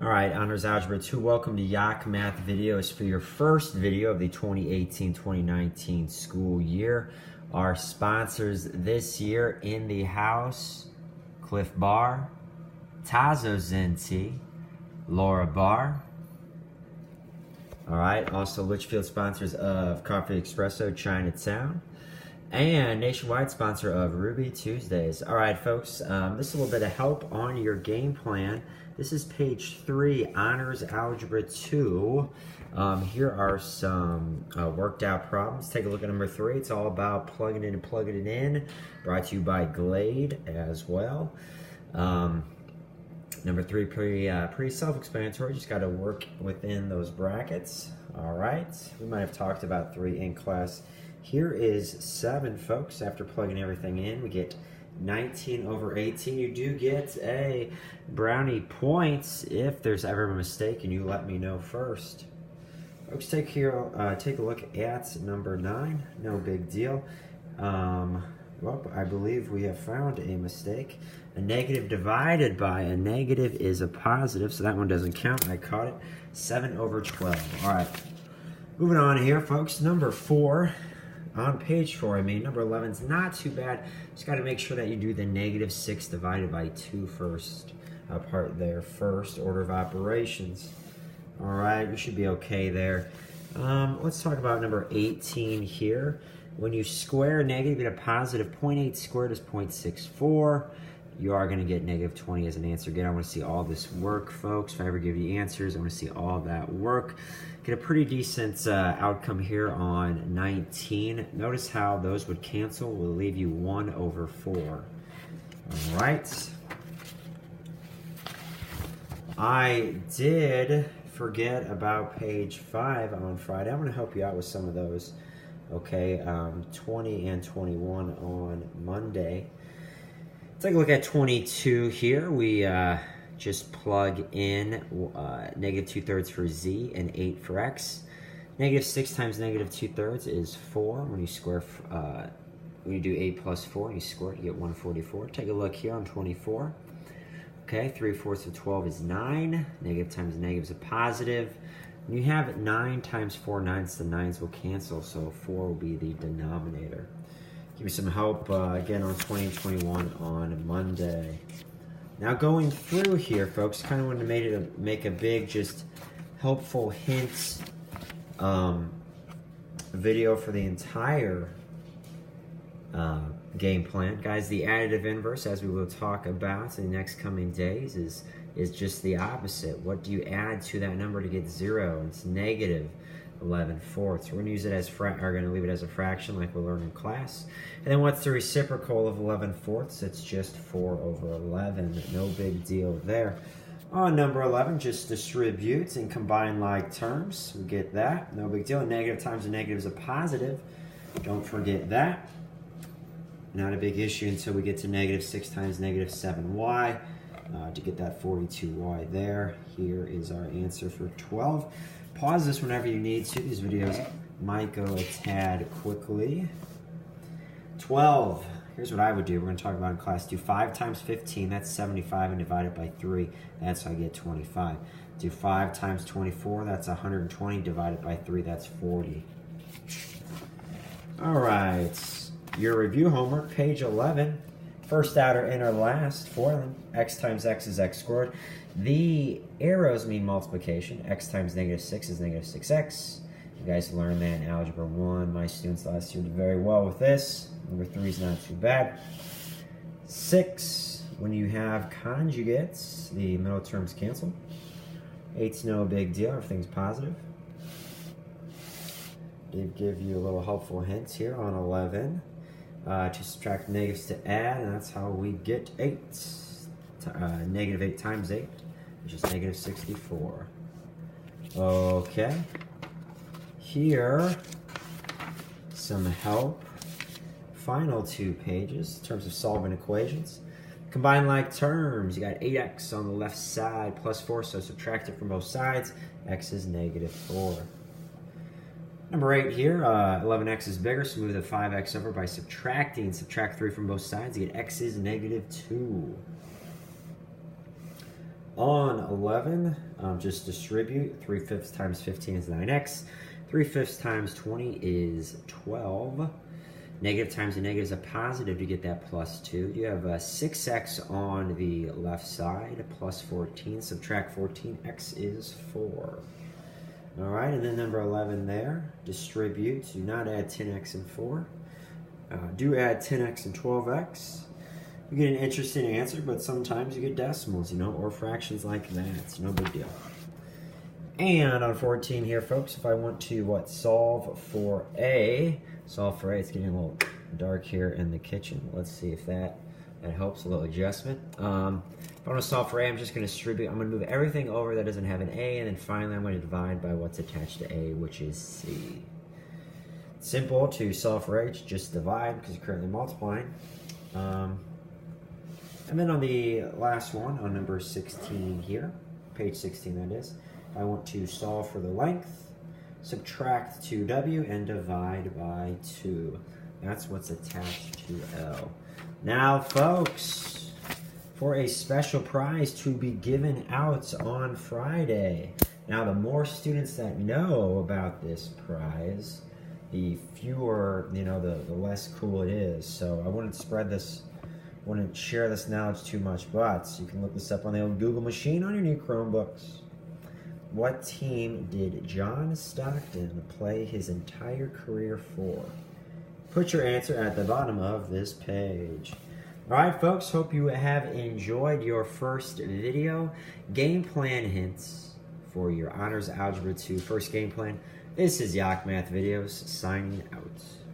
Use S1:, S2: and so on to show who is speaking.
S1: All right, Honors Algebra 2, welcome to Yak Math Videos for your first video of the 2018-2019 school year. Our sponsors this year in the house, Cliff Bar, Tazo Zinti, Laura Bar. All right, also Litchfield sponsors of Coffee Espresso Chinatown, and nationwide sponsor of Ruby Tuesdays. All right, folks, this is a little bit of help on your game plan. This is page 3, Honors Algebra 2. Here are some worked out problems. Take a look at number 3. It's all about plugging in and plugging it in. Brought to you by Glade as well. Number 3, pretty self-explanatory. Just got to work within those brackets. All right. We might have talked about 3 in class. Here is 7, folks. After plugging everything in, we get 19 over 18. You do get a brownie points if there's ever a mistake, and you let me know first. Folks, take a look at number 9. No big deal. Well, I believe we have found a mistake. A negative divided by a negative is a positive, so that one doesn't count. I caught it. 7 over 12. All right. Moving on here, folks. Number 4. On page 4, number 11 is not too bad. Just got to make sure that you do the negative 6 divided by 2 first. Part there, first order of operations. All right, you should be okay there. Let's talk about number 18 here. When you square negative, you get a positive. 0.8 squared is 0.64. You are going to get negative 20 as an answer. Again, I want to see all this work, folks. If I ever give you answers, I want to see all that work. Get a pretty decent outcome here on 19. Notice how those would cancel. Will leave you 1 over 4. All right. I did forget about page 5 on Friday. I'm going to help you out with some of those. Okay, 20 and 21 on Monday. Take a look at 22 here. We just plug in negative 2/3 for z and 8 for x. Negative 6 times negative 2/3 is 4. When you square, when you do 8 plus 4 and you square it, you get 144. Take a look here on 24. Okay, 3/4 of 12 is 9. Negative times negative is a positive. When you have 9 times 4 nines, the 9s will cancel, so 4 will be the denominator. Give me some help again on 20 and 21 on Monday. Now going through here, folks, kind of wanted to make a big, just helpful hints video for the entire game plan. Guys, the additive inverse, as we will talk about in the next coming days, is just the opposite. What do you add to that number to get 0? It's negative 11/4. We're going to use it as going to leave it as a fraction like we'll learn in class. And then what's the reciprocal of 11/4? It's just 4 over 11. No big deal there. On number 11, just distribute and combine like terms. We get that. No big deal. A negative times a negative is a positive. Don't forget that. Not a big issue until we get to negative 6 times negative 7y. To get that 42y there. Here is our answer for 12. Pause this whenever you need to. These videos might go a tad quickly. 12. Here's what I would do. We're going to talk about in class. Do 5 times 15. That's 75, and divide it by 3. That's how I get 25. Do 5 times 24. That's 120. Divided by 3. That's 40. All right. Your review homework, page 11. First outer, inner, last for them. X times x is x squared. The arrows mean multiplication. X times negative 6 is negative 6x. You guys learned that in Algebra 1. My students last year did very well with this. Number 3 is not too bad. 6, when you have conjugates, the middle terms cancel. 8's no big deal. Everything's positive. Did give you a little helpful hints here on 11. To subtract negatives to add, and that's how we get 8. Negative 8 times 8, which is negative 64. Okay. Here, some help. Final 2 pages in terms of solving equations. Combine like terms. You got 8x on the left side plus 4, so subtract it from both sides. X is negative 4. Number 8 here, 11x is bigger, so move the 5x over by subtracting. Subtract 3 from both sides, you get x is negative 2. On 11, just distribute. 3/5 times 15 is 9x. 3/5 times 20 is 12. Negative times a negative is a positive to get that plus 2. You have 6x on the left side, plus 14. Subtract 14, x is 4. All right, and then number 11 there, distribute. Do not add 10x and 4. Do add 10x and 12x. You get an interesting answer, but sometimes you get decimals, you know, or fractions like that. It's no big deal. And on 14 here, folks, if I want to, solve for A. Solve for A, it's getting a little dark here in the kitchen. Let's see if that helps, a little adjustment. If I want to solve for A, I'm just going to distribute. I'm going to move everything over that doesn't have an A, and then finally I'm going to divide by what's attached to A, which is C. Simple to solve for A, just divide because you're currently multiplying. And then on the last one, on number 16 here, page 16 that is, I want to solve for the length, subtract 2w, and divide by 2. That's what's attached to L. Now, folks, for a special prize to be given out on Friday. Now, the more students that know about this prize, the fewer, you know, the less cool it is. So I wouldn't share this knowledge too much, but you can look this up on the old Google machine on your new Chromebooks. What team did John Stockton play his entire career for? Put your answer at the bottom of this page. All right, folks, hope you have enjoyed your first video. Game plan hints for your Honors Algebra 2 first game plan. This is Yak Math Videos signing out.